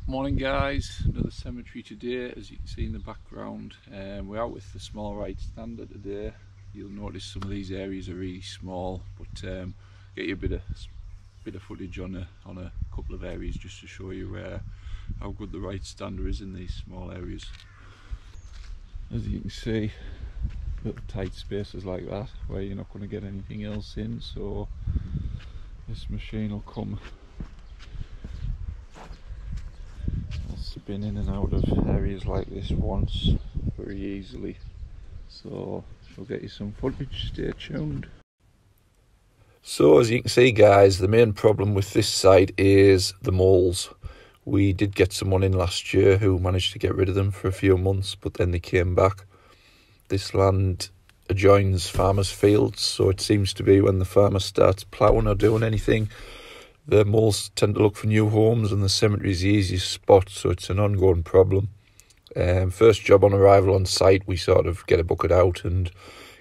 Morning guys, another cemetery today. As you can see in the background, we're out with the small right stander today. You'll notice some of these areas are really small, but get you a bit of footage on a couple of areas just to show you how good the right stander is in these small areas. As you can see, little tight spaces like that where you're not going to get anything else in, so this machine will come spin in and out of areas like this once very easily, so we'll get you some footage. Stay tuned. So as you can see guys, the main problem with this site is the moles. We did get someone in last year who managed to get rid of them for a few months, but then they came back. This land adjoins farmers' fields, so it seems to be when the farmer starts ploughing or doing anything, the moles tend to look for new homes, and the cemetery is the easiest spot, so it's an ongoing problem. First job on arrival on site, we sort of get a bucket out and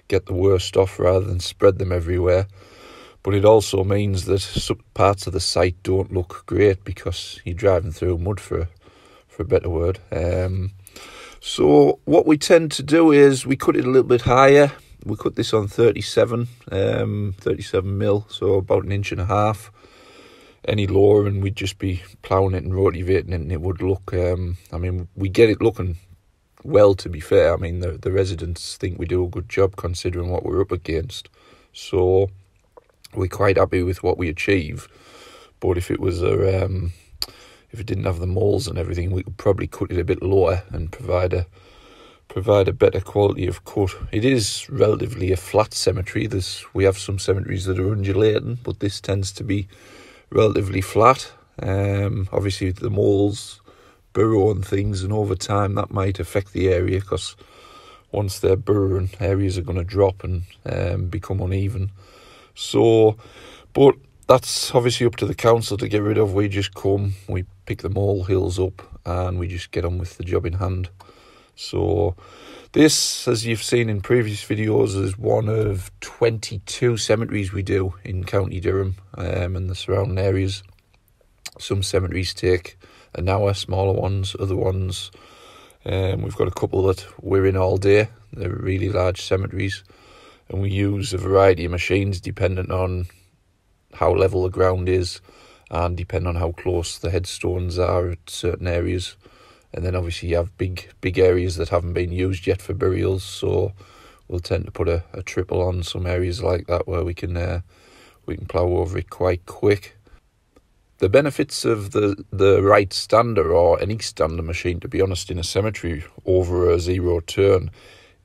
get the worst off rather than spread them everywhere. But it also means that some parts of the site don't look great because you're driving through mud, for a better word. So what we tend to do is we cut it a little bit higher. We cut this on 37 mil, so about 1.5 inches. Any lower and we'd just be ploughing it and rotivating it, and it would look, I mean, we get it looking well, to be fair. I mean, the residents think we do a good job considering what we're up against, so we're quite happy with what we achieve. But if it was if it didn't have the moles and everything, we could probably cut it a bit lower and provide a better quality of cut. It is relatively a flat cemetery. We have some cemeteries that are undulating, but this tends to be relatively flat. Obviously the moles burrow and things, and over time that might affect the area, because once they're burrowing, areas are going to drop and become uneven. So, but that's obviously up to the council to get rid of. We just come, we pick the mole hills up and we just get on with the job in hand. So this, as you've seen in previous videos, is one of 22 cemeteries we do in County Durham and the surrounding areas. Some cemeteries take an hour, smaller ones, other ones. We've got a couple that we're in all day. They're really large cemeteries, and we use a variety of machines depending on how level the ground is and depending on how close the headstones are at certain areas. And then obviously you have big areas that haven't been used yet for burials, so we'll tend to put a triple on some areas like that where we can plough over it quite quick. The benefits of the right stander, or any stander machine, to be honest, in a cemetery over a zero turn,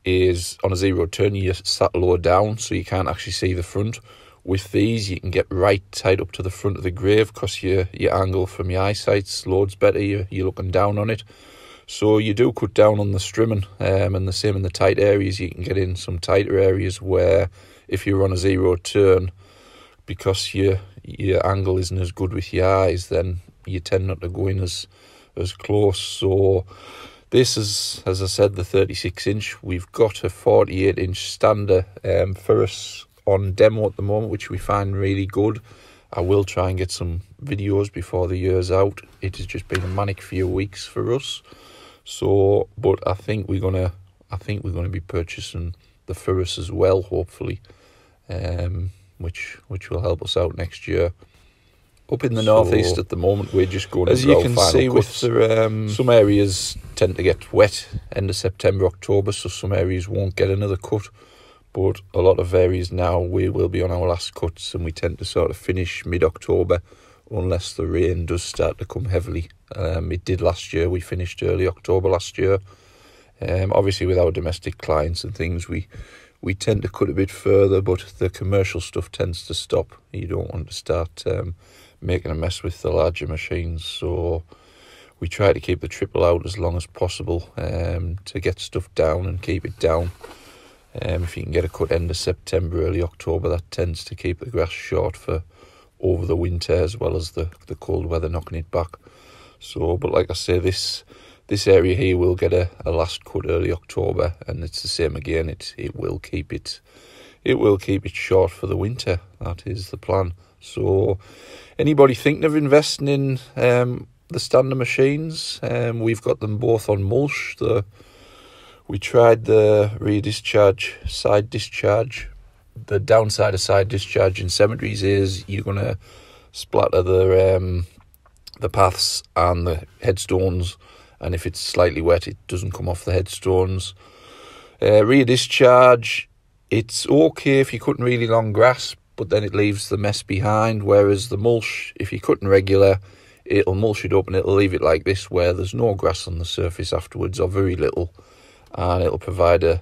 is on a zero turn you sat lower down, so you can't actually see the front. With these, you can get right tight up to the front of the grave, because your angle from your eyesight's loads better. You're looking down on it, so you do cut down on the strimming, and the same in the tight areas. You can get in some tighter areas where, if you're on a zero turn, because your angle isn't as good with your eyes, then you tend not to go in as close. So this is, as I said, the 36-inch. We've got a 48-inch stander for us on demo at the moment, which we find really good. I will try and get some videos before the year's out. It has just been a manic few weeks for us. So, but I think we're gonna be purchasing the Furus as well, hopefully, which will help us out next year. Up in the northeast at the moment, we're just going as you can see with the some areas tend to get wet end of September, October, so some areas won't get another cut. But a lot of areas now, we will be on our last cuts, and we tend to sort of finish mid-October unless the rain does start to come heavily. It did last year. We finished early October last year. Obviously with our domestic clients and things, we tend to cut a bit further, but the commercial stuff tends to stop. You don't want to start making a mess with the larger machines, so we try to keep the triple out as long as possible to get stuff down and keep it down. If you can get a cut end of September, early October, that tends to keep the grass short for over the winter, as well as the cold weather knocking it back. So, but like I say, this area here will get a last cut early October, and it's the same again. It will keep it short for the winter. That is the plan. So, anybody thinking of investing in the standard machines. We've got them both on mulch. We tried the rear discharge, side discharge. The downside of side discharge in cemeteries is you're going to splatter the paths and the headstones, and if it's slightly wet it doesn't come off the headstones. Rear discharge, it's okay if you're cutting really long grass, but then it leaves the mess behind, whereas the mulch, if you're cutting regular, it'll mulch it up and it'll leave it like this where there's no grass on the surface afterwards, or very little, and it'll provide a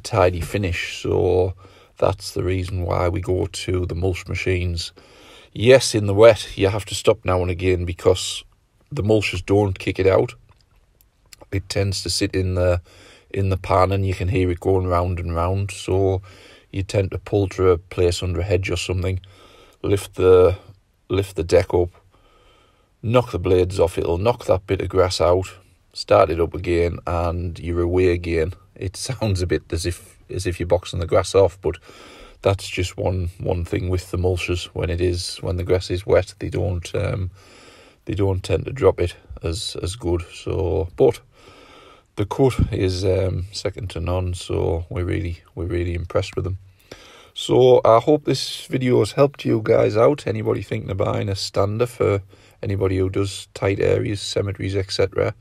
tidy finish. So that's the reason why we go to the mulch machines. Yes, in the wet you have to stop now and again because the mulchers don't kick it out. It tends to sit in the pan and you can hear it going round and round, so you tend to pull to a place under a hedge or something, lift the deck up, knock the blades off, it'll knock that bit of grass out, start it up again, and you're away again. It sounds a bit as if you're boxing the grass off, but that's just one thing with the mulchers. When the grass is wet, they don't tend to drop it as good. So, but the cut is second to none, so we're really impressed with them. So I hope this video has helped you guys out. Anybody thinking of buying a stander, for anybody who does tight areas, cemeteries, etc.,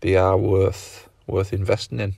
they are worth investing in.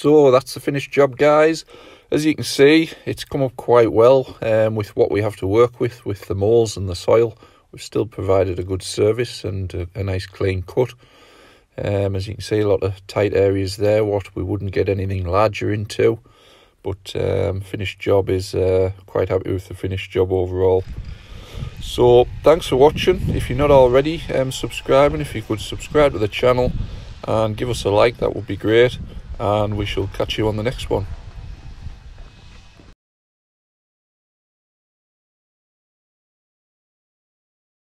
So that's the finished job, guys. As you can see, it's come up quite well with what we have to work with the moles and the soil. We've still provided a good service and a nice clean cut. As you can see, a lot of tight areas there, what we wouldn't get anything larger into. But finished job is quite happy with the finished job overall. So thanks for watching. If you're not already subscribing, if you could subscribe to the channel and give us a like, that would be great. And we shall catch you on the next one.